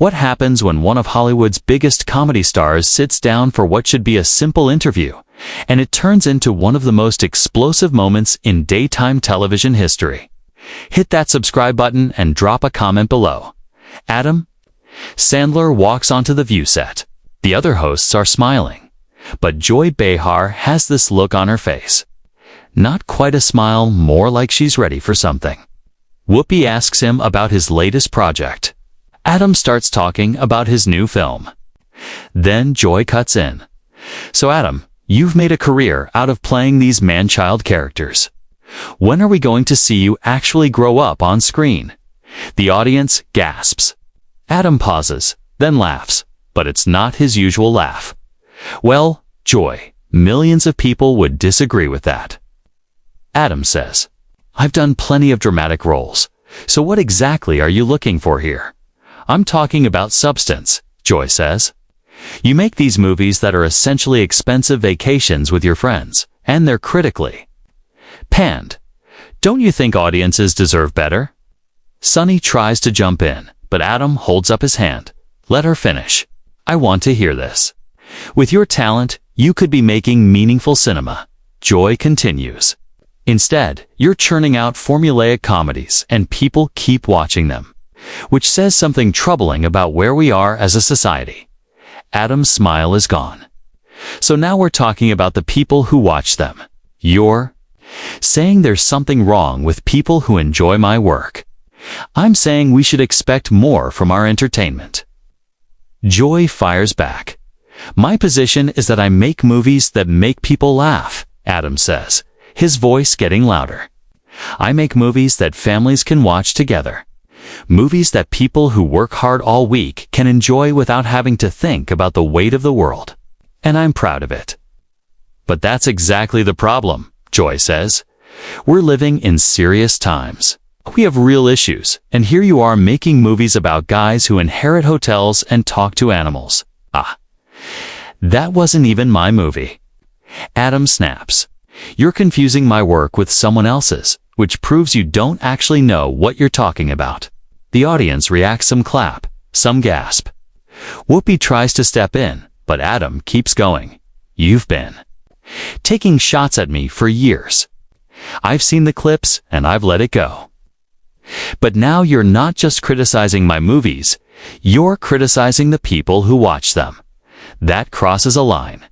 What happens when one of Hollywood's biggest comedy stars sits down for what should be a simple interview, and it turns into one of the most explosive moments in daytime television history? Hit that subscribe button and drop a comment below. Adam Sandler walks onto the View set. The other hosts are smiling, but Joy Behar has this look on her face. Not quite a smile, more like she's ready for something. Whoopi asks him about his latest project. Adam starts talking about his new film. Then Joy cuts in. So Adam, you've made a career out of playing these man-child characters. When are we going to see you actually grow up on screen? The audience gasps. Adam pauses, then laughs, but it's not his usual laugh. Well, Joy, millions of people would disagree with that. Adam says, I've done plenty of dramatic roles, so what exactly are you looking for here? I'm talking about substance, Joy says. You make these movies that are essentially expensive vacations with your friends, and they're critically panned. Don't you think audiences deserve better? Sunny tries to jump in, but Adam holds up his hand. Let her finish. I want to hear this. With your talent, you could be making meaningful cinema. Joy continues. Instead, you're churning out formulaic comedies, and people keep watching them, which says something troubling about where we are as a society. Adam's smile is gone. So now we're talking about the people who watch them. You're saying there's something wrong with people who enjoy my work. I'm saying we should expect more from our entertainment. Joy fires back. My position is that I make movies that make people laugh, Adam says, his voice getting louder. I make movies that families can watch together. Movies that people who work hard all week can enjoy without having to think about the weight of the world. And I'm proud of it. But that's exactly the problem, Joy says. We're living in serious times. We have real issues, and here you are making movies about guys who inherit hotels and talk to animals. That wasn't even my movie. Adam snaps. You're confusing my work with someone else's, which proves you don't actually know what you're talking about. The audience reacts, some clap, some gasp. Whoopi tries to step in, but Adam keeps going. You've been taking shots at me for years. I've seen the clips, and I've let it go. But now you're not just criticizing my movies, you're criticizing the people who watch them. That crosses a line.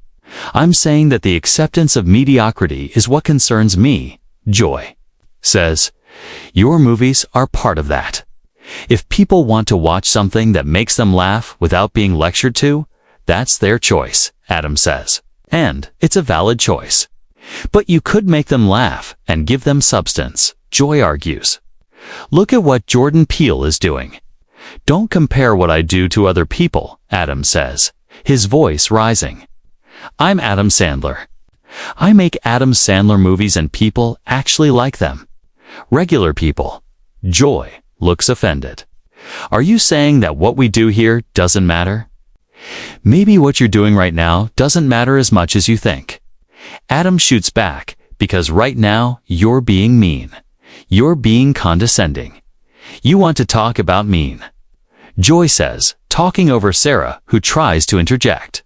I'm saying that the acceptance of mediocrity is what concerns me, Joy says. Your movies are part of that. If people want to watch something that makes them laugh without being lectured to, that's their choice, Adam says. And it's a valid choice. But you could make them laugh and give them substance, Joy argues. Look at what Jordan Peele is doing. Don't compare what I do to other people, Adam says, his voice rising. I'm Adam Sandler. I make Adam Sandler movies and people actually like them. Regular people. Joy looks offended. Are you saying that what we do here doesn't matter? Maybe what you're doing right now doesn't matter as much as you think. Adam shoots back, because right now you're being mean. You're being condescending. You want to talk about mean. Joy says, talking over Sarah, who tries to interject.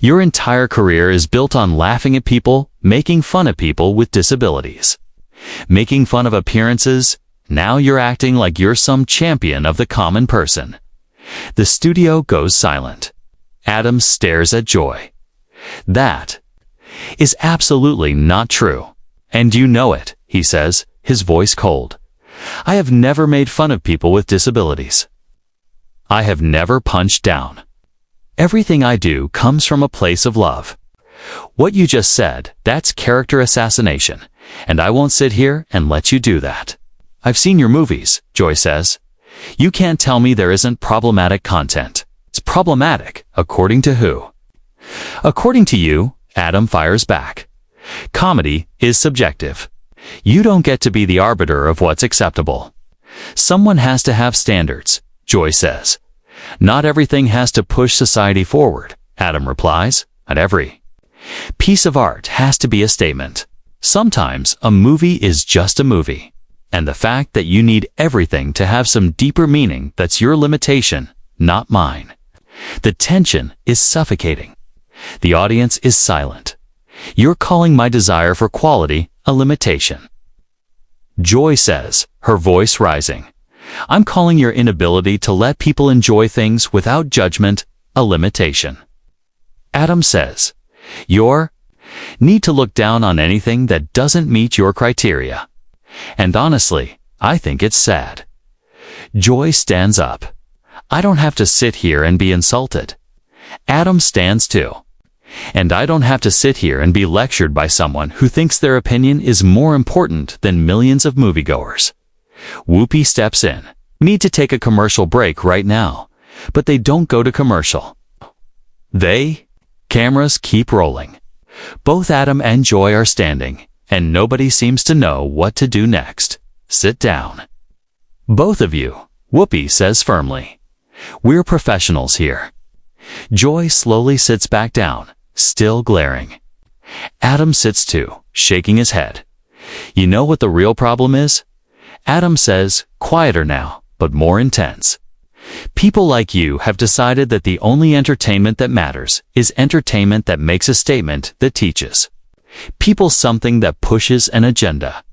Your entire career is built on laughing at people, making fun of people with disabilities. Making fun of appearances. Now you're acting like you're some champion of the common person. The studio goes silent. Adam stares at Joy. That is absolutely not true. And you know it, he says, his voice cold. I have never made fun of people with disabilities. I have never punched down. Everything I do comes from a place of love. What you just said, that's character assassination, and I won't sit here and let you do that. I've seen your movies, Joy says. You can't tell me there isn't problematic content. It's problematic, according to who? According to you, Adam fires back. Comedy is subjective. You don't get to be the arbiter of what's acceptable. Someone has to have standards, Joy says. Not everything has to push society forward, Adam replies. Not every piece of art has to be a statement. Sometimes a movie is just a movie. And the fact that you need everything to have some deeper meaning, that's your limitation, not mine. The tension is suffocating. The audience is silent. You're calling my desire for quality a limitation. Joy says, her voice rising, I'm calling your inability to let people enjoy things without judgment a limitation. Adam says, your need to look down on anything that doesn't meet your criteria. And honestly, I think it's sad. Joy stands up. I don't have to sit here and be insulted. Adam stands too. And I don't have to sit here and be lectured by someone who thinks their opinion is more important than millions of moviegoers. Whoopi steps in. Need to take a commercial break right now, but they don't go to commercial. Cameras keep rolling. Both Adam and Joy are standing, and nobody seems to know what to do next. Sit down. Both of you, Whoopi says firmly. We're professionals here. Joy slowly sits back down, still glaring. Adam sits too, shaking his head. You know what the real problem is? Adam says, quieter now, but more intense. People like you have decided that the only entertainment that matters is entertainment that makes a statement that teaches people something that pushes an agenda.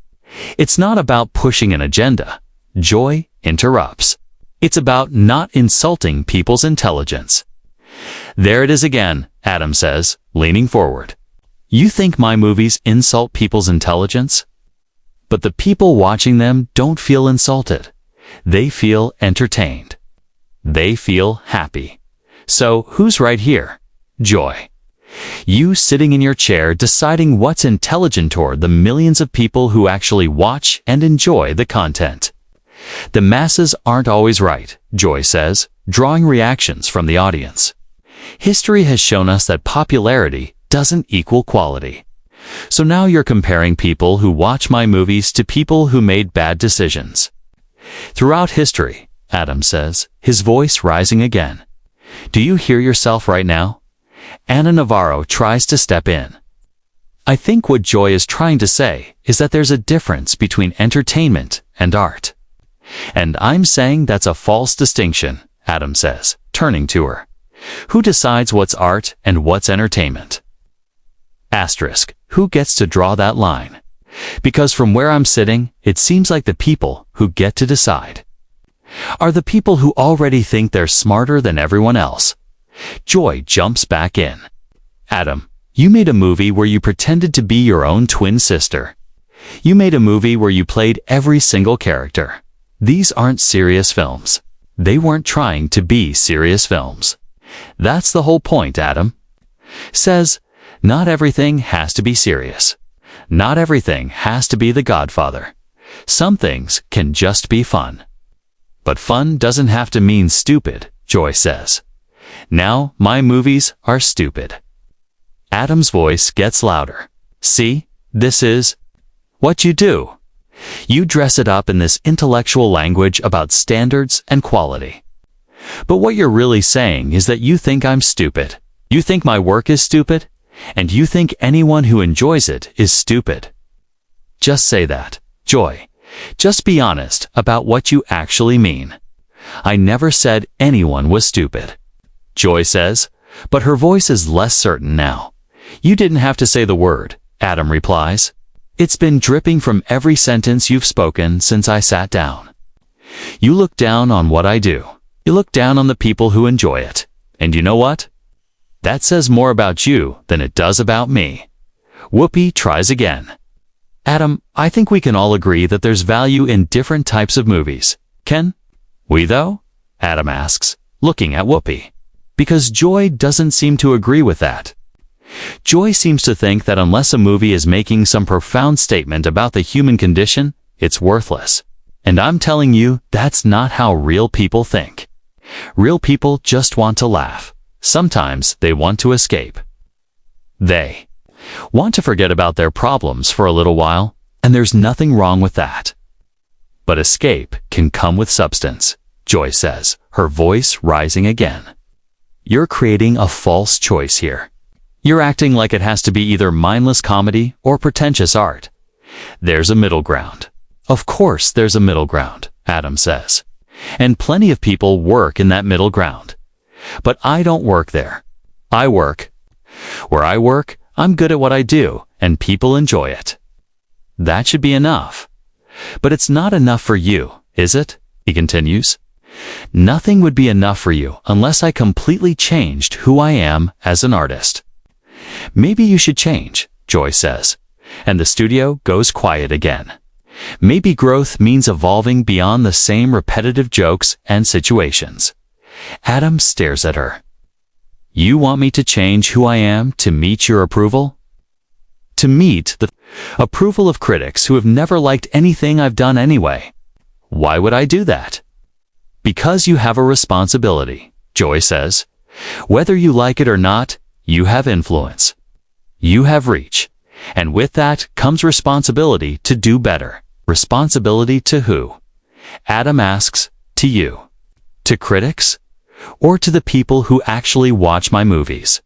It's not about pushing an agenda. Joy interrupts. It's about not insulting people's intelligence. There it is again, Adam says, leaning forward. You think my movies insult people's intelligence? But the people watching them don't feel insulted. They feel entertained. They feel happy. So who's right here? Joy. You sitting in your chair deciding what's intelligent toward the millions of people who actually watch and enjoy the content. The masses aren't always right, Joy says, drawing reactions from the audience. History has shown us that popularity doesn't equal quality. So now you're comparing people who watch my movies to people who made bad decisions. Throughout history, Adam says, his voice rising again. Do you hear yourself right now? Anna Navarro tries to step in. I think what Joy is trying to say is that there's a difference between entertainment and art. And I'm saying that's a false distinction, Adam says, turning to her. Who decides what's art and what's entertainment? Asterisk, who gets to draw that line? Because from where I'm sitting, it seems like the people who get to decide are the people who already think they're smarter than everyone else. Joy jumps back in. Adam, you made a movie where you pretended to be your own twin sister. You made a movie where you played every single character. These aren't serious films. They weren't trying to be serious films. That's the whole point, Adam. Says, not everything has to be serious. Not everything has to be The Godfather. Some things can just be fun. But fun doesn't have to mean stupid, Joy says. Now my movies are stupid. Adam's voice gets louder. See, this is what you do. You dress it up in this intellectual language about standards and quality. But what you're really saying is that you think I'm stupid. You think my work is stupid, and you think anyone who enjoys it is stupid. Just say that, Joy. Just be honest about what you actually mean. I never said anyone was stupid. Joy says, but her voice is less certain now. You didn't have to say the word, Adam replies. It's been dripping from every sentence you've spoken since I sat down. You look down on what I do. You look down on the people who enjoy it. And you know what? That says more about you than it does about me. Whoopi tries again. Adam, I think we can all agree that there's value in different types of movies. Can we, though? Adam asks, looking at Whoopi. Because Joy doesn't seem to agree with that. Joy seems to think that unless a movie is making some profound statement about the human condition, it's worthless. And I'm telling you, that's not how real people think. Real people just want to laugh. Sometimes they want to escape. They want to forget about their problems for a little while, and there's nothing wrong with that. But escape can come with substance, Joy says, her voice rising again. You're creating a false choice here. You're acting like it has to be either mindless comedy or pretentious art. There's a middle ground. Of course there's a middle ground, Adam says. And plenty of people work in that middle ground. But I don't work there. Where I work, I'm good at what I do, and people enjoy it. That should be enough. But it's not enough for you, is it? He continues. Nothing would be enough for you unless I completely changed who I am as an artist. Maybe you should change, Joy says, and the studio goes quiet again. Maybe growth means evolving beyond the same repetitive jokes and situations. Adam stares at her. You want me to change who I am to meet your approval? To meet the approval of critics who have never liked anything I've done anyway. Why would I do that? Because you have a responsibility, Joy says. Whether you like it or not, you have influence. You have reach. And with that comes responsibility to do better. Responsibility to who? Adam asks, to you. To critics? Or to the people who actually watch my movies?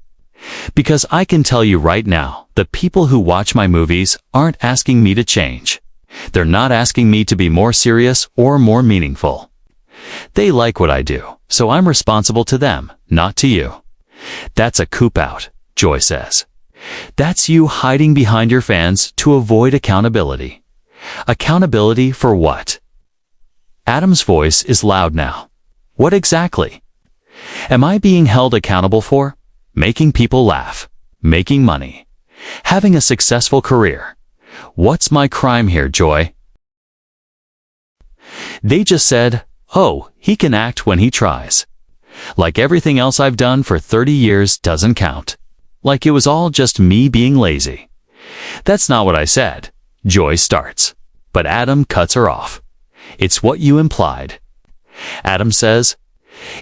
Because I can tell you right now, the people who watch my movies aren't asking me to change. They're not asking me to be more serious or more meaningful. They like what I do, so I'm responsible to them, not to you. That's a cop-out, Joy says. That's you hiding behind your fans to avoid accountability. Accountability for what? Adam's voice is loud now. What exactly? Am I being held accountable for? Making people laugh. Making money. Having a successful career. What's my crime here, Joy? They just said, oh, he can act when he tries. Like everything else I've done for 30 years doesn't count. Like it was all just me being lazy. That's not what I said. Joy starts. But Adam cuts her off. It's what you implied. Adam says,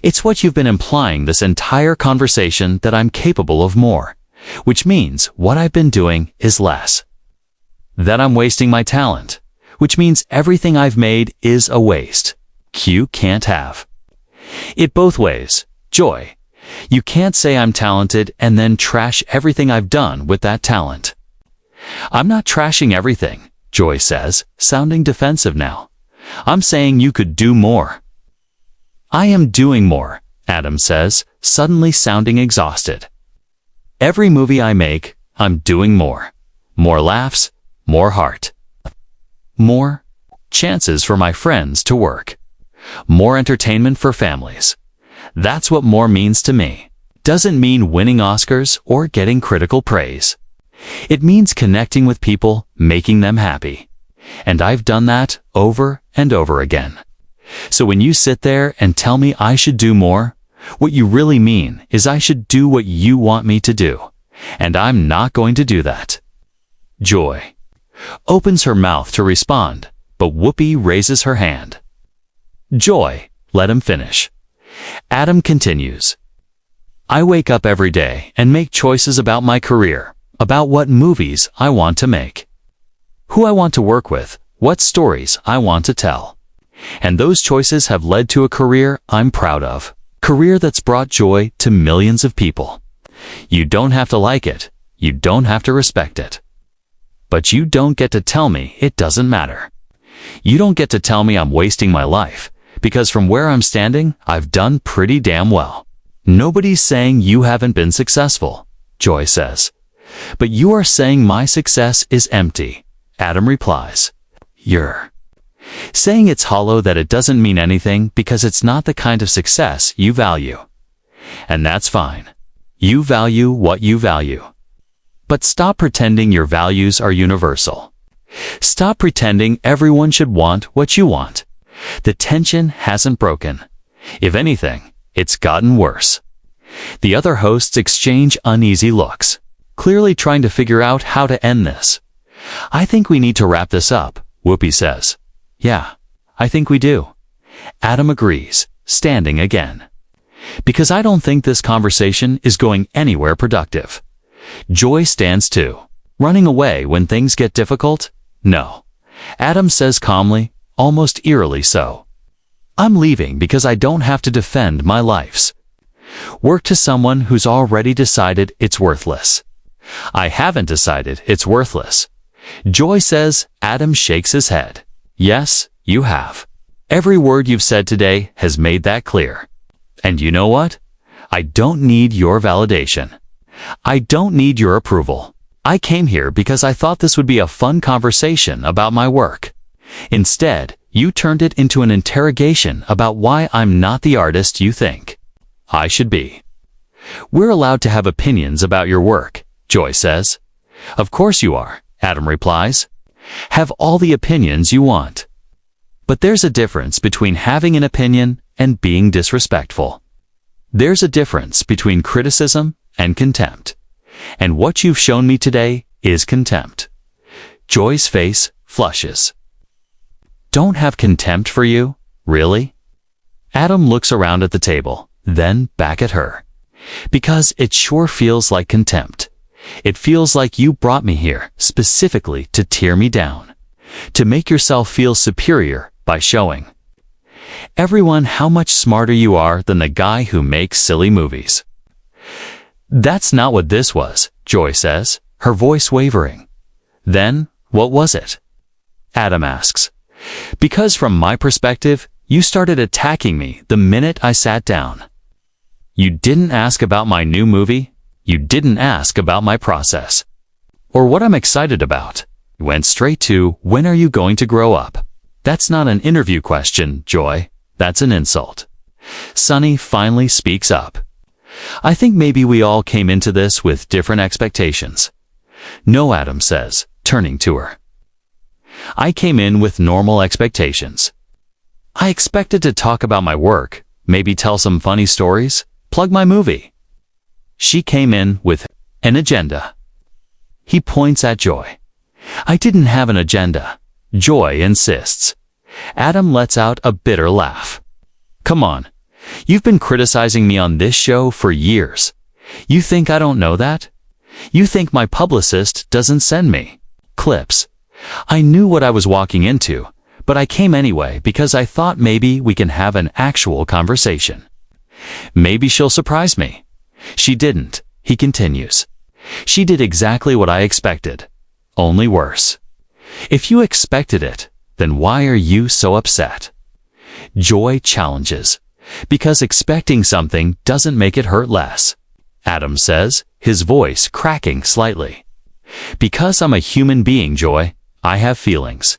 it's what you've been implying this entire conversation that I'm capable of more, which means what I've been doing is less. That I'm wasting my talent, which means everything I've made is a waste. Q can't have. It both ways, Joy. You can't say I'm talented and then trash everything I've done with that talent. I'm not trashing everything, Joy says, sounding defensive now. I'm saying you could do more. I am doing more, Adam says, suddenly sounding exhausted. Every movie I make, I'm doing more. More laughs, more heart. More chances for my friends to work. More entertainment for families. That's what more means to me. Doesn't mean winning Oscars or getting critical praise. It means connecting with people, making them happy. And I've done that over and over again. So when you sit there and tell me I should do more, what you really mean is I should do what you want me to do. And I'm not going to do that. Joy opens her mouth to respond, but Whoopi raises her hand. Joy, let him finish. Adam continues. I wake up every day and make choices about my career, about what movies I want to make, who I want to work with, what stories I want to tell. And those choices have led to a career I'm proud of, career that's brought joy to millions of people. You don't have to like it. You don't have to respect it. But you don't get to tell me it doesn't matter. You don't get to tell me I'm wasting my life, because from where I'm standing, I've done pretty damn well. Nobody's saying you haven't been successful, Joy says. But you are saying my success is empty, Adam replies. You're saying it's hollow, that it doesn't mean anything because it's not the kind of success you value. And that's fine. You value what you value. But stop pretending your values are universal. Stop pretending everyone should want what you want. The tension hasn't broken. If anything, it's gotten worse. The other hosts exchange uneasy looks, clearly trying to figure out how to end this. I think we need to wrap this up, Whoopi says. Yeah, I think we do. Adam agrees, standing again. Because I don't think this conversation is going anywhere productive. Joy stands too. Running away when things get difficult? No. Adam says calmly, almost eerily so. I'm leaving because I don't have to defend my life's work to someone who's already decided it's worthless. I haven't decided it's worthless. Joy says. Adam shakes his head. Yes, you have. Every word you've said today has made that clear. And you know what? I don't need your validation. I don't need your approval. I came here because I thought this would be a fun conversation about my work. Instead, you turned it into an interrogation about why I'm not the artist you think I should be. We're allowed to have opinions about your work, Joy says. Of course you are, Adam replies. Have all the opinions you want. But there's a difference between having an opinion and being disrespectful. There's a difference between criticism and contempt. And what you've shown me today is contempt. Joy's face flushes. Don't have contempt for you? Really? Adam looks around at the table, then back at her. Because it sure feels like contempt. It feels like you brought me here specifically to tear me down, to make yourself feel superior by showing everyone how much smarter you are than the guy who makes silly movies. That's not what this was, Joy says, her voice wavering. Then, what was it? Adam asks. Because from my perspective, you started attacking me the minute I sat down. You didn't ask about my new movie. You didn't ask about my process. Or what I'm excited about. You went straight to, when are you going to grow up? That's not an interview question, Joy. That's an insult. Sunny finally speaks up. I think maybe we all came into this with different expectations. No, Adam says, turning to her. I came in with normal expectations. I expected to talk about my work, maybe tell some funny stories, plug my movie. She came in with an agenda. He points at Joy. I didn't have an agenda. Joy insists. Adam lets out a bitter laugh. Come on. You've been criticizing me on this show for years. You think I don't know that? You think my publicist doesn't send me clips? I knew what I was walking into, but I came anyway because I thought maybe we can have an actual conversation. Maybe she'll surprise me. She didn't, he continues. She did exactly what I expected, only worse. If you expected it, then why are you so upset? Joy challenges. Because expecting something doesn't make it hurt less. Adam says, his voice cracking slightly. Because I'm a human being, Joy, I have feelings.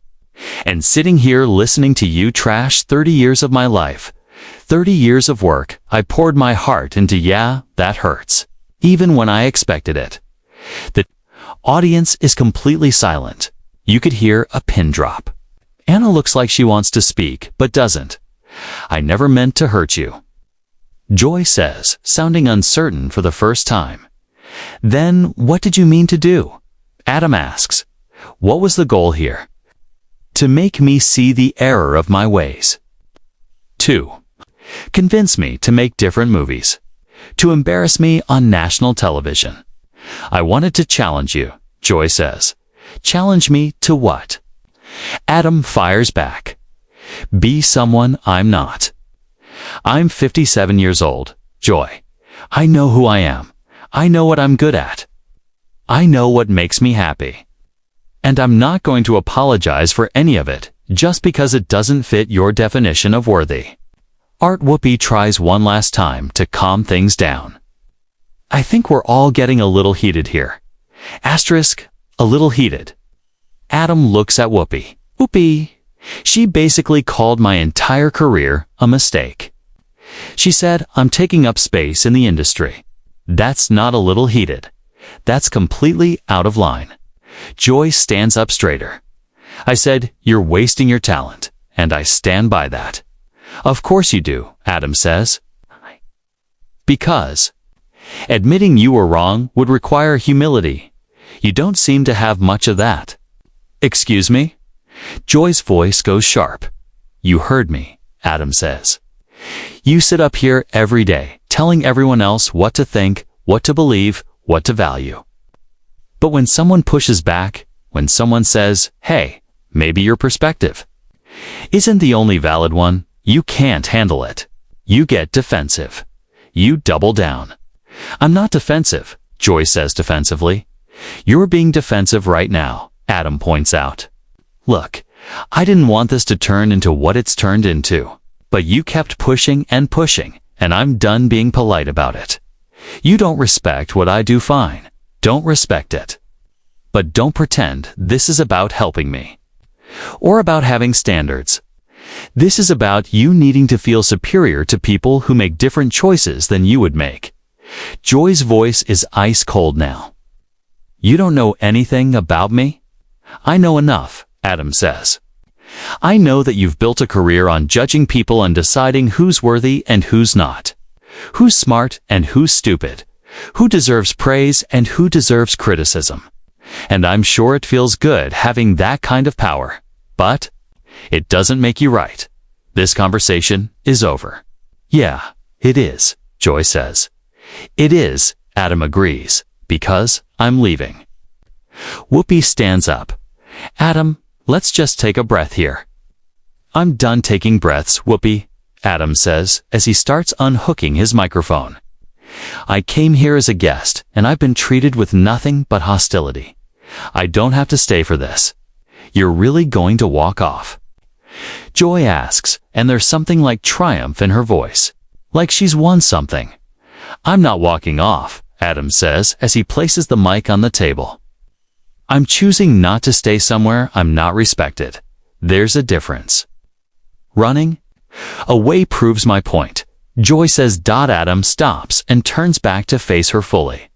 And sitting here listening to you trash 30 years of my life, 30 years of work I poured my heart into, yeah, that hurts. Even when I expected it. The audience is completely silent. You could hear a pin drop. Anna looks like she wants to speak, but doesn't. I never meant to hurt you. Joy says, sounding uncertain for the first time. Then what did you mean to do? Adam asks. What was the goal here? To make me see the error of my ways. 2. Convince me to make different movies. To embarrass me on national television. I wanted to challenge you, Joy says. Challenge me to what? Adam fires back. Be someone I'm not. I'm 57 years old, Joy. I know who I am. I know what I'm good at. I know what makes me happy. And I'm not going to apologize for any of it just because it doesn't fit your definition of worthy. Art Whoopi tries one last time to calm things down. I think we're all getting a little heated here. Asterisk, a little heated. Adam looks at Whoopi. Whoopi. She basically called my entire career a mistake. She said, I'm taking up space in the industry. That's not a little heated. That's completely out of line. Joy stands up straighter. I said, you're wasting your talent, and I stand by that. Of course you do, Adam says. Because admitting you were wrong would require humility. You don't seem to have much of that. Excuse me? Joy's voice goes sharp. You heard me, Adam says. You sit up here every day, telling everyone else what to think, what to believe, what to value. But when someone pushes back, when someone says, hey, maybe your perspective isn't the only valid one, you can't handle it. You get defensive. You double down. I'm not defensive, Joy says defensively. You're being defensive right now, Adam points out. Look, I didn't want this to turn into what it's turned into. But you kept pushing and pushing, and I'm done being polite about it. You don't respect what I do, fine. Don't respect it. But don't pretend this is about helping me. Or about having standards. This is about you needing to feel superior to people who make different choices than you would make. Joy's voice is ice cold now. You don't know anything about me? I know enough, Adam says. I know that you've built a career on judging people and deciding who's worthy and who's not. Who's smart and who's stupid. Who deserves praise and who deserves criticism. And I'm sure it feels good having that kind of power. But it doesn't make you right. This conversation is over. Yeah, it is, Joy says. It is, Adam agrees, because I'm leaving. Whoopi stands up. Adam, let's just take a breath here. I'm done taking breaths, Whoopi, Adam says as he starts unhooking his microphone. I came here as a guest, and I've been treated with nothing but hostility. I don't have to stay for this. You're really going to walk off? Joy asks, and there's something like triumph in her voice. Like she's won something. I'm not walking off, Adam says as he places the mic on the table. I'm choosing not to stay somewhere I'm not respected. There's a difference. Running away proves my point. Joy says. Adam stops and turns back to face her fully.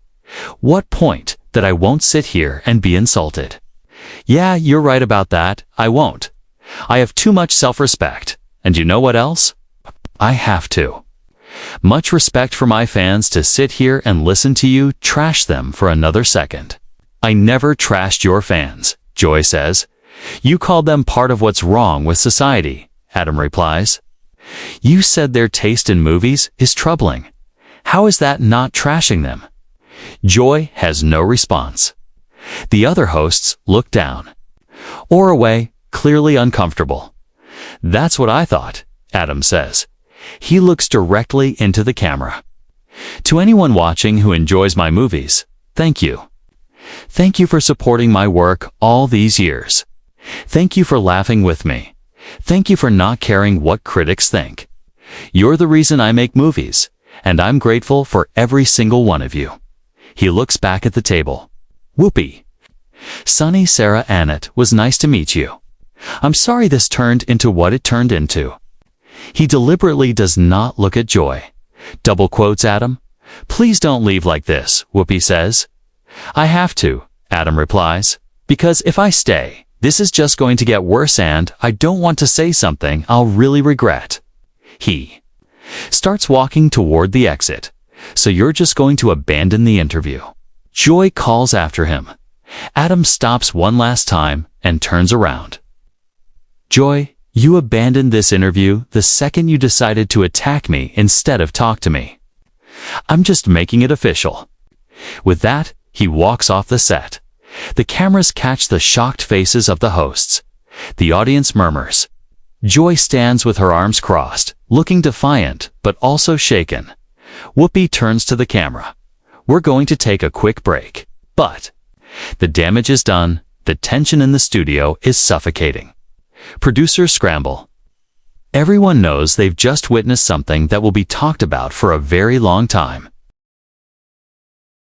What point? That I won't sit here and be insulted. Yeah, you're right about that. I won't. I have too much self-respect. And you know what else? I have to. Much respect for my fans to sit here and listen to you trash them for another second. I never trashed your fans, Joy says. You called them part of what's wrong with society, Adam replies. You said their taste in movies is troubling. How is that not trashing them? Joy has no response. The other hosts look down. Or away, clearly uncomfortable. That's what I thought, Adam says. He looks directly into the camera. To anyone watching who enjoys my movies, thank you. Thank you for supporting my work all these years. Thank you for laughing with me. Thank you for not caring what critics think. You're the reason I make movies, and I'm grateful for every single one of you. He looks back at the table. Whoopi. Sunny Sarah Annette, was nice to meet you. I'm sorry this turned into what it turned into. He deliberately does not look at Joy. Double quotes Adam. Please don't leave like this, Whoopi says. I have to, Adam replies, because if I stay, this is just going to get worse and I don't want to say something I'll really regret. He starts walking toward the exit. So you're just going to abandon the interview? Joy calls after him. Adam stops one last time and turns around. Joy, you abandoned this interview the second you decided to attack me instead of talk to me. I'm just making it official. With that, he walks off the set. The cameras catch the shocked faces of the hosts. The audience murmurs. Joy stands with her arms crossed, looking defiant but also shaken. Whoopi turns to the camera. We're going to take a quick break. But the damage is done. The tension in the studio is suffocating. Producers scramble. Everyone knows they've just witnessed something that will be talked about for a very long time.